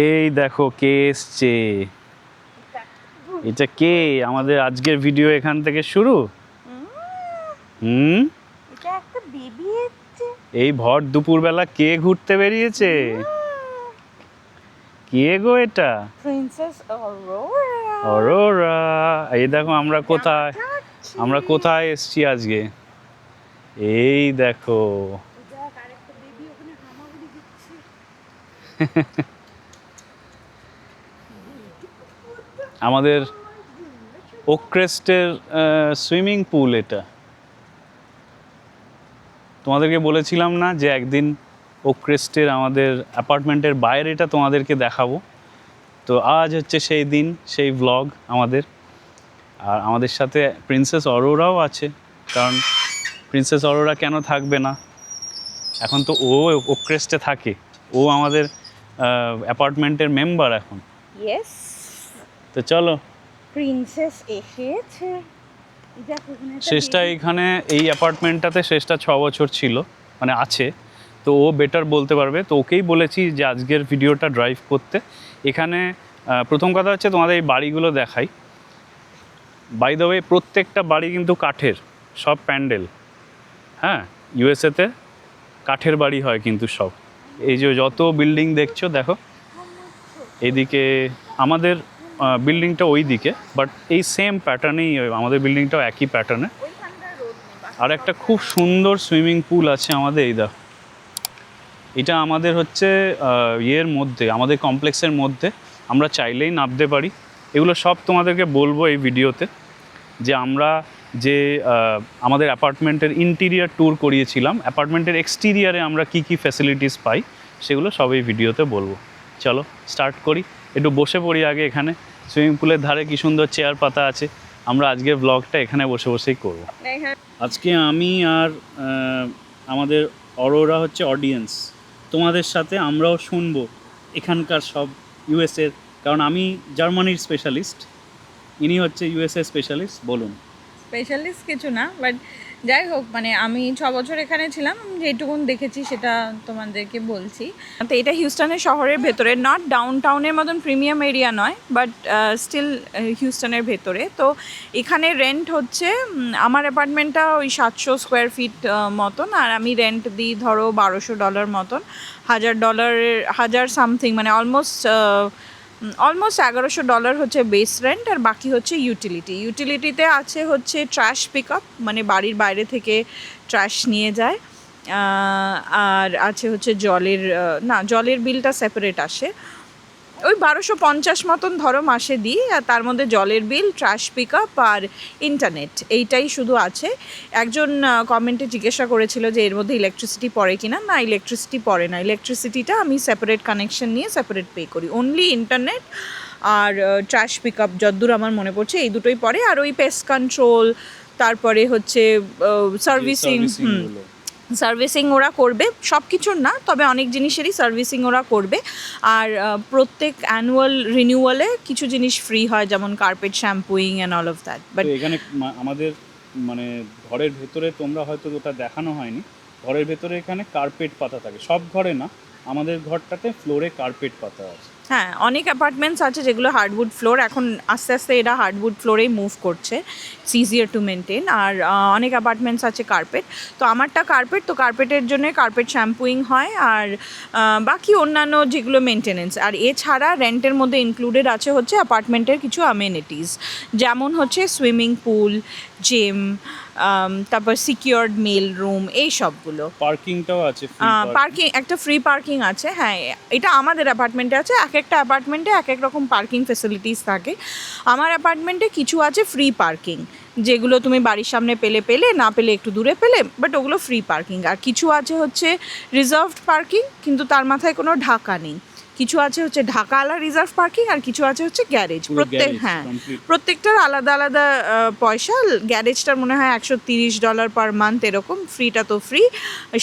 এই দেখো কে এসছে। এটা কে? আমাদের আজকের ভিডিও এখান থেকে শুরু। এটা একটা বেবি এসছে। এই ভর দুপুরবেলা কে ঘুরতে বেরিয়েছে? কে গো এটা? প্রিন্সেস অরোরা। অরোরা। এই দেখো আমরা কোথায় এসছি আজকে। এই দেখো আরেকটা বেবি ওখানে হামাগুড়ি দিচ্ছে। আমাদের ওক্রেস্টের সুইমিং পুল এটা। তোমাদেরকে বলেছিলাম না যে একদিন ওক্রেস্টের আমাদের অ্যাপার্টমেন্টের বাইরেটা তোমাদেরকে দেখাবো। তো আজ হচ্ছে সেই দিন, সেই ভ্লগ আমাদের। আর আমাদের সাথে প্রিন্সেস অরোরাও আছে, কারণ প্রিন্সেস অরোরা কেন থাকবে না? এখন তো ও ওক্রেস্টে থাকে, ও আমাদের অ্যাপার্টমেন্টের মেম্বার এখন। ইয়েস, তো চলো। প্রিন্সেস এসেছে। শেষটা এইখানে এই অ্যাপার্টমেন্টটাতে শেষটা 6 বছর ছিল, মানে আছে। তো ও বেটার বলতে পারবে। তো ওকেই বলেছি যে আজকের ভিডিওটা ড্রাইভ করতে। এখানে প্রথম কথা হচ্ছে তোমাদের এই বাড়িগুলো দেখাই। বাই দ্য ওয়ে, প্রত্যেকটা বাড়ি কিন্তু কাঠের, সব প্যান্ডেল। হ্যাঁ, ইউএসএতে কাঠের বাড়ি হয় কিন্তু সব। এই যে যত বিল্ডিং দেখছো দেখো, এইদিকে আমাদের বিল্ডিংটা ওই দিকে, বাট এই সেম প্যাটার্নেই আমাদের বিল্ডিংটাও একই প্যাটার্নে। আর একটা খুব সুন্দর সুইমিং পুল আছে আমাদের। এই দেখো, এটা আমাদের হচ্ছে ইয়ের মধ্যে, আমাদের কমপ্লেক্সের মধ্যে। আমরা চাইলেই নামতে পারি। এগুলো সব তোমাদেরকে বলবো এই ভিডিওতে, যে আমরা যে আমাদের অ্যাপার্টমেন্টের ইন্টিরিয়ার ট্যুর করিয়েছিলাম, অ্যাপার্টমেন্টের এক্সটিরিয়ারে আমরা কি কি ফ্যাসিলিটিস পাই সেগুলো সব এই ভিডিওতে বলবো। চলো স্টার্ট করি। একটু বসে পড়ি আগে এখানে। সুইমিং পুলের ধারে কি সুন্দর চেয়ার পাতা আছে। আমরা আজকের ব্লগটা এখানে বসে বসেই করব। আজকে আমি আর আমাদের অরোরা হচ্ছে অডিয়েন্স। তোমাদের সাথে আমরাও শুনবো এখানকার সব ইউএসএর, কারণ আমি জার্মানির স্পেশালিস্ট, ইনি হচ্ছে ইউএসএ স্পেশালিস্ট। বলুন। স্পেশালিস্ট কিছু না, বাট যাই হোক, মানে আমি 6 বছর এখানে ছিলাম, যেটুকুন দেখেছি সেটা তোমাদেরকে বলছি। তো এটা হিউস্টনের শহরের ভেতরে, নট ডাউন টাউনের মতন প্রিমিয়াম এরিয়া নয়, বাট স্টিল হিউস্টনের ভেতরে। তো এখানে রেন্ট হচ্ছে, আমার অ্যাপার্টমেন্টটা ওই 700 স্কোয়ার ফিট মতন, আর আমি রেন্ট দিই ধরো $1200 মতন। $1000 সামথিং, মানে অলমোস্ট $1100 হচ্ছে বেস রেন্ট, আর বাকি হচ্ছে ইউটিলিটিতে আছে হচ্ছে ট্র্যাশ পিক আপ, মানে বাড়ির বাইরে থেকে ট্র্যাশ নিয়ে যায়। আর আছে হচ্ছে জলের বিলটা সেপারেট আসে, ওই 1250 মতন ধরো মাসে দিই। আর তার মধ্যে জলের বিল, ট্র্যাশ পিক আপ আর ইন্টারনেট, এইটাই শুধু আছে। একজন কমেন্টে জিজ্ঞাসা করেছিল যে এর মধ্যে ইলেকট্রিসিটি পড়ে কিনা। না, ইলেকট্রিসিটি পড়ে না। ইলেকট্রিসিটিটা আমি সেপারেট কানেকশন নিয়ে সেপারেট পে করি। অনলি ইন্টারনেট আর ট্র্যাশ পিক আপ যতদূর আমার মনে পড়ছে এই দুটোই পড়ে। আর ওই পেস্ট কন্ট্রোল, তারপরে হচ্ছে সার্ভিসিং ওরা করবে, সব কিছুর না, তবে অনেক জিনিসেরই সার্ভিসিং ওরা করবে। আর প্রত্যেক অ্যানুয়াল রিনিউয়ালে কিছু জিনিস ফ্রি হয়, যেমন carpet শ্যাম্পুইং and all of that. But এখানে আমাদের মানে ঘরের ভেতরে, তোমরা হয়তো ওটা দেখানো হয়নি, ঘরের ভেতরে এখানে কার্পেট পাতা থাকে। সব ঘরে না, আমাদের ঘরটাতে ফ্লোরে কার্পেট পাতা আছে। হ্যাঁ, অনেক অ্যাপার্টমেন্টস আছে যেগুলো হার্ডউড ফ্লোর, এখন আস্তে আস্তে এরা হার্ডউড ফ্লোরেই মুভ করছে, ইটস ইজিয়ার টু মেনটেন। আর অনেক অ্যাপার্টমেন্টস আছে কার্পেট, তো আমারটা কার্পেট, তো কার্পেটের জন্য কার্পেট শ্যাম্পুইং হয়। আর বাকি অন্যান্য যেগুলো মেনটেনেন্স। আর এছাড়া রেন্টের মধ্যে ইনক্লুডেড আছে হচ্ছে অ্যাপার্টমেন্টের কিছু অ্যামেনিটিস, যেমন হচ্ছে সুইমিং পুল, জিম, তারপর সিকিউরড মেল রুম, এই সবগুলো। পার্কিংটাও আছে, পার্কিং, একটা ফ্রি পার্কিং আছে। হ্যাঁ, এটা আমাদের অ্যাপার্টমেন্টে আছে। এক একটা অ্যাপার্টমেন্টে এক এক রকম পার্কিং ফেসিলিটিস থাকে। আমার অ্যাপার্টমেন্টে কিছু আছে ফ্রি পার্কিং, যেগুলো তুমি বাড়ির সামনে পেলে, না পেলে একটু দূরে পেলে, বাট ওগুলো ফ্রি পার্কিং। আর কিছু আছে হচ্ছে রিজার্ভড পার্কিং, কিন্তু তার মাথায় কোনো ঢাকা নেই। কিছু আছে হচ্ছে ঢাকাওয়ালা রিজার্ভ পার্কিং, আর কিছু আছে হচ্ছে গ্যারেজ। প্রত্যেকটার আলাদা আলাদা পয়সা। গ্যারেজটার মনে হয় $130 পার মান্থ এরকম, ফ্রিটা তো ফ্রি,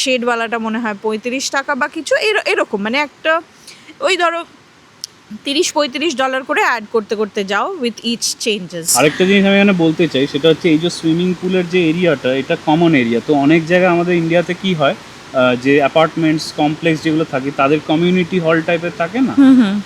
শেডওয়ালাটা মনে হয় $35 বা কিছু এরকম, মানে একটা ওই ধরো $30-35 করে অ্যাড করতে করতে যাও উইথ ইচ চেঞ্জেস। আরেকটা জিনিস আমি এখানে বলতে চাই, সেটা হচ্ছে এই যে সুইমিং পুলের যে এরিয়াটা, এটা কমন এরিয়া। তো অনেক জায়গায় আমাদের ইন্ডিয়াতে কি হয়, যে অ্যাপার্টমেন্টস কমপ্লেক্স যেগুলো থাকে তাদের কমিউনিটি হল টাইপের থাকে না,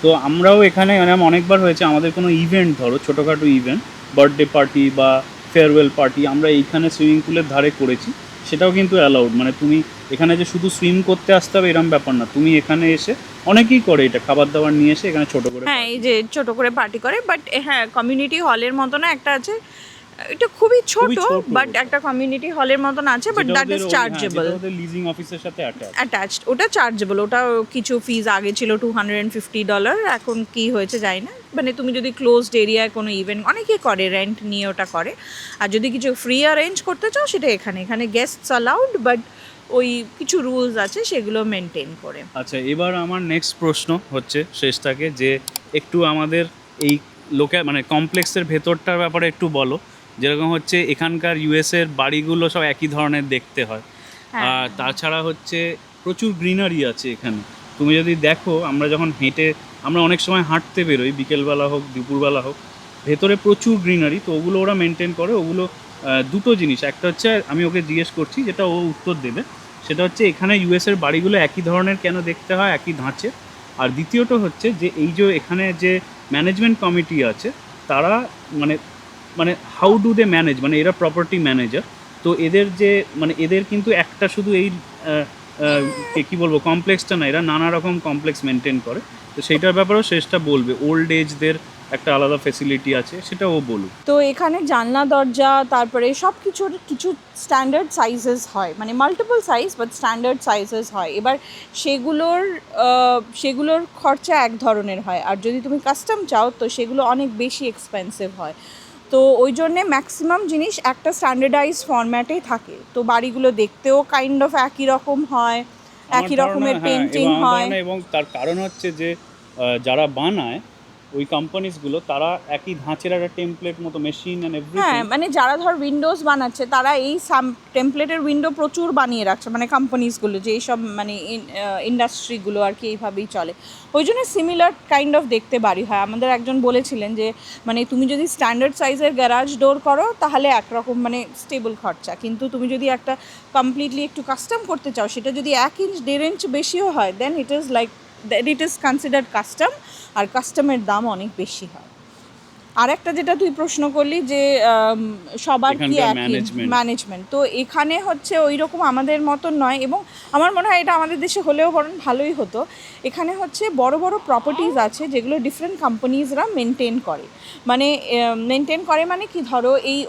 তো আমরাও এখানে মানে অনেকবার হয়েছে আমাদের কোনো ইভেন্ট, ধরো ছোটোখাটো ইভেন্ট, বার্থডে পার্টি বা ফেয়ারওয়েল পার্টি, আমরা এইখানে সুইমিং পুলের ধারে করেছি। সেটাও কিন্তু অ্যালাউড, মানে তুমি এখানে যে শুধু সুইম করতে আসতে হবে এরম ব্যাপার না, তুমি এখানে এসে, অনেকেই করে এটা, খাবার দাবার নিয়ে এসে এখানে ছোটো করে হ্যাঁ এই যে ছোট করে পার্টি করে, বাট হ্যাঁ কমিউনিটি হলের মতো না একটা আছে, এটা খুবই ছোট, ছোট বাট ওটা। একটা কমিউনিটি হলের মতন আছে, বাট দ্যাট ইজ চার্জেবল, ওদের লিজিং অফিসের সাথে অ্যাটাচড, ওটা চার্জেবল। ওটা কিছু ফিজ আগে ছিল $250, এখন কি হয়েছে জানি না। মানে তুমি যদি ক্লোজড এরিয়ায় কোনো ইভেন্ট, অনেকে করে রেন্ট নিয়ে ওটা করে, আর যদি কিছু ফ্রি অ্যারেঞ্জ করতে চাও সেটা এখানে গেস্টস অ্যালাউড, বাট ওই কিছু রুলস আছে সেগুলো মেনটেন করে। আচ্ছা, এবার আমার নেক্সট প্রশ্ন হচ্ছে শেষটাকে, যে একটু আমাদের এই মানে কমপ্লেক্সের ভেতরটার ব্যাপারে একটু বলো। যেরকম হচ্ছে এখানকার ইউএসের বাড়িগুলো সব একই ধরনের দেখতে হয়, হ্যাঁ। আর তাছাড়া হচ্ছে প্রচুর গ্রিনারি আছে এখানে। তুমি যদি দেখো, আমরা যখন আমরা অনেক সময় হাঁটতে বেরোই, বিকেলবেলা হোক দুপুরবেলা হোক, ভেতরে প্রচুর গ্রিনারি, তো ওগুলো ওরা মেনটেন করে। ওগুলো দুটো জিনিস, একটা হচ্ছে আমি ওকে জিজ্ঞেস করছি, যেটা ও উত্তর দেবে, সেটা হচ্ছে এখানে ইউএসের বাড়িগুলো একই ধরনের কেন দেখতে হয়, একই ধাঁচে। আর দ্বিতীয়ত হচ্ছে যে এই যে এখানে যে ম্যানেজমেন্ট কমিটি আছে, তারা মানে মানে হাউ ডু দে ম্যানেজ, মানে এরা প্রপার্টি ম্যানেজার, তো এদের যে মানে এদের কিন্তু একটা শুধু এই কী বলবো কমপ্লেক্সটা না, এরা নানা রকম কমপ্লেক্স মেনটেন করে। তো সেইটার ব্যাপারেও শেষটা বলবে, ওল্ড এজদের একটা আলাদা ফেসিলিটি আছে, সেটা ও বলুক। তো এখানে জানলা দরজা, তারপরে সব কিছুর কিছু স্ট্যান্ডার্ড সাইজেস হয়, মানে multiple size but standard sizes হয়। এবার সেগুলোর খরচা এক ধরনের হয়, আর যদি তুমি কাস্টম চাও তো সেগুলো অনেক বেশি এক্সপেন্সিভ হয়। তো ওই জন্যে ম্যাক্সিমাম জিনিস একটা স্ট্যান্ডার্ডাইজ ফরম্যাটেই থাকে, তো বাড়িগুলো দেখতেও কাইন্ড অফ একই রকম হয়, একই রকমের পেন্টিং হয়। এবং তার কারণ হচ্ছে যে যারা বানায় ওই কোম্পানিজগুলো, তারা একই ধাঁচের একটা টেমপ্লেট মতো মেশিন অ্যান্ড হ্যাঁ, এভরিথিং। মানে যারা ধর উইন্ডোজ বানাচ্ছে তারা এই টেমপ্লেটের উইন্ডো প্রচুর বানিয়ে রাখছে, মানে কোম্পানিজগুলো যে এইসব মানে ইন্ডাস্ট্রিগুলো আর কি এইভাবেই চলে, ওই জন্য সিমিলার কাইন্ড অফ দেখতে বাড়ি হয়। আমাদের একজন বলেছিলেন যে মানে তুমি যদি স্ট্যান্ডার্ড সাইজের গ্যারাজ ডোর করো তাহলে একরকম মানে স্টেবল খরচা, কিন্তু তুমি যদি একটা কমপ্লিটলি একটু কাস্টম করতে চাও, সেটা যদি 1 ইঞ্চ 1.5 ইঞ্চ বেশিও হয়, দেন ইট ইজ কনসিডার্ড কাস্টম, আর কাস্টমের দাম অনেক বেশি হয়। আর একটা যেটা তুই প্রশ্ন করলি যে সবার কি এখানকার একই ম্যানেজমেন্ট, তো এখানে হচ্ছে ওই রকম আমাদের মতন নয়, এবং আমার মনে হয় এটা আমাদের দেশে হলেও বরং ভালোই হতো। এখানে হচ্ছে বড় বড় প্রপার্টিজ আছে যেগুলো ডিফারেন্ট কোম্পানিজরা মেনটেন করে, মানে কি, ধরো এই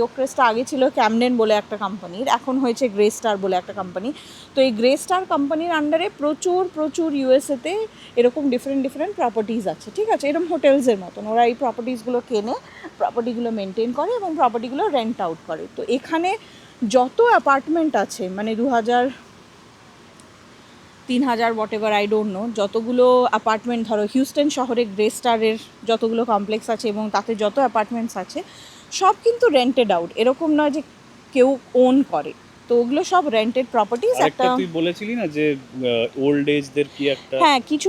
ওক্রেস্টটা আগে ছিল ক্যামডেন বলে একটা কোম্পানির, এখন হয়েছে গ্রে স্টার বলে একটা কোম্পানি। তো এই গ্রে স্টার কোম্পানির আন্ডারে প্রচুর প্রচুর ইউএসএতে এরকম ডিফারেন্ট প্রপার্টিজ আছে, ঠিক আছে, এরকম হোটেলসের মতন। ওরা এই প্রপার্টিসগুলো কেনে, প্রপার্টিগুলো মেনটেন করে এবং প্রপার্টিগুলো রেন্ট আউট করে। তো এখানে যত অ্যাপার্টমেন্ট আছে, মানে 2000 3000 what ever I don't know, যতগুলো অ্যাপার্টমেন্ট ধরো হিউস্টন শহরে গ্রে স্টারের যতগুলো কমপ্লেক্স আছে এবং তাতে যত অ্যাপার্টমেন্টস আছে, সব কিন্তু রেন্টেড আউট, এরকম নয় যে কেউ ওন করে। তো ওগুলো সব রেন্টেড প্রপার্টিজ। একটা তুই বলেছিলি না যে ওল্ড এজদের কি একটা হ্যাঁ কিছু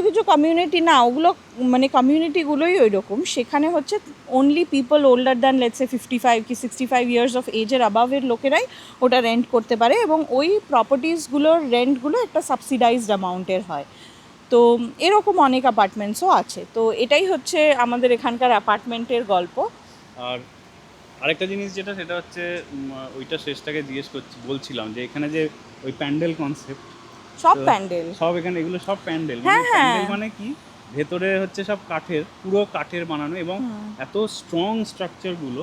কিছু কমিউনিটি, না ওগুলো মানে কমিউনিটিগুলোই ওই রকম, সেখানে হচ্ছে only people older than let's say 55 কি 65 ইয়ার্স অফ এজের অ্যাবাভের লোকেরাই ওটা রেন্ট করতে পারে, এবং ওই প্রপার্টিসগুলোর রেন্টগুলো একটা সাবসিডাইজড অ্যামাউন্টের হয়। তো এরকম অনেক অ্যাপার্টমেন্টসও আছে। তো এটাই হচ্ছে আমাদের এখানকার অ্যাপার্টমেন্টের গল্প। আর আরেকটা জিনিস যেটা, সেটা হচ্ছে ওইটা শেষটাকে বলছিলাম যে এখানে যে ওই প্যান্ডেল কনসেপ্ট, সব প্যান্ডেল, সব এখানে এগুলো সব প্যান্ডেল, হ্যাঁ প্যান্ডেল মানে কি, ভেতরে হচ্ছে সব কাঠের, পুরো কাঠের বানানো, এবং এত স্ট্রং স্ট্রাকচারগুলো,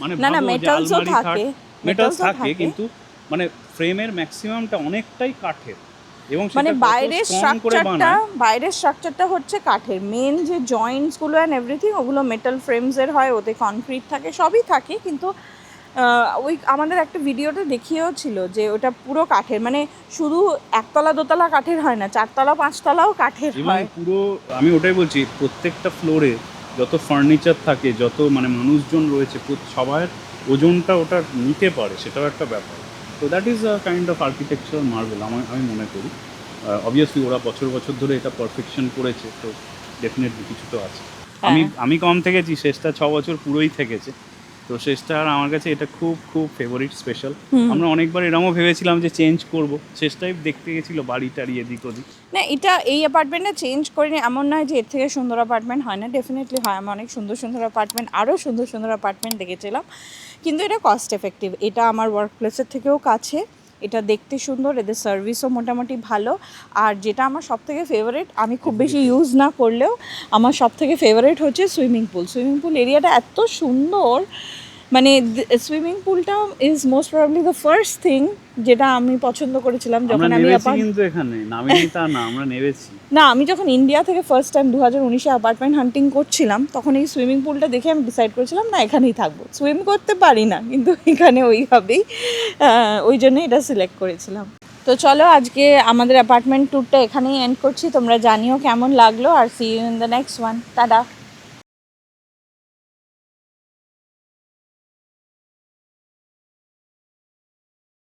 মানে না মেটালসও থাকে, মেটালস থাকে, কিন্তু মানে ফ্রেমের ম্যাক্সিমামটা অনেকটাই কাঠের, এবং মানে বাইরের স্ট্রাকচারটা হচ্ছে কাঠের, মেন যে জয়েন্টসগুলো অ্যান্ড এভরিথিং ওগুলো মেটাল ফ্রেমসের হয়, ওতে কনক্রিট থাকে, সবই থাকে, কিন্তু ওই আমাদের একটা ভিডিওতে দেখিয়েও ছিল যে ওটা পুরো কাঠের, মানে শুধু একতলা দোতলা কাঠের হয় না, 4 তলা 5 তলাও কাঠের হয় পুরো। আমি ওটাই বলছি, প্রত্যেকটা ফ্লোরে যত ফার্নিচার থাকে, যত মানে মানুষজন রয়েছে, সবার ওজনটা ওটা নিতে পারে, সেটাও একটা ব্যাপার। তো that is a kind of architectural marble আমি মনে করি। অবভিয়াসলি ওরা বছর বছর ধরে এটা পারফেকশন করেছে, তো ডেফিনেটলি কিছু তো আছে। আমি কম থেকেছি, শেষটা 6 বছর পুরোই থেকেছে, তো শেষটার আমার কাছে এটা খুব খুব ফেভারিট স্পেশাল। আমরা অনেকবার এরকমও ভেবেছিলাম যে চেঞ্জ করব, শেষটাই দেখতে গেছিলো বাড়ি টাড়ি এদিক ওদিক। না এটা এই অ্যাপার্টমেন্টে চেঞ্জ করিনি, এমন নয় যে এর থেকে সুন্দর অ্যাপার্টমেন্ট হয় না, ডেফিনেটলি হয়। আমি অনেক সুন্দর সুন্দর অ্যাপার্টমেন্ট, আরও সুন্দর সুন্দর অ্যাপার্টমেন্ট দেখেছিলাম, কিন্তু এটা কস্ট এফেক্টিভ। এটা আমার ওয়ার্ক প্লেসের থেকেও কাছে, এটা দেখতে সুন্দর, এদের সার্ভিসও মোটামুটি ভালো। আর যেটা আমার সব থেকে ফেভারিট, আমি খুব বেশি ইউজ না করলেও আমার সব থেকে ফেভারিট হচ্ছে সুইমিং পুল। সুইমিং পুল এরিয়াটা এত সুন্দর, মানে সুইমিং পুলটা is most probably the first thing যেটা আমি পছন্দ করেছিলাম আমরা যখন আমি নেমেছি, কিন্তু এখানে নামিনি তা না, আমরা নেমেছি। না, আমি যখন ইন্ডিয়া থেকে ফার্স্ট টাইম 2019-এ অ্যাপার্টমেন্ট হান্টিং করছিলাম, তখন এই সুইমিং পুলটা দেখে আমি ডিসাইড করেছিলাম না এখানেই থাকবো। সুইম করতে পারি না, কিন্তু এখানে ওইভাবেই ওই জন্যই এটা সিলেক্ট করেছিলাম। তো চলো আজকে আমাদের অ্যাপার্টমেন্ট ট্যুরটা এখানেই এন্ড করছি। তোমরা জানিও কেমন লাগলো, আর see you in the next one. Tata.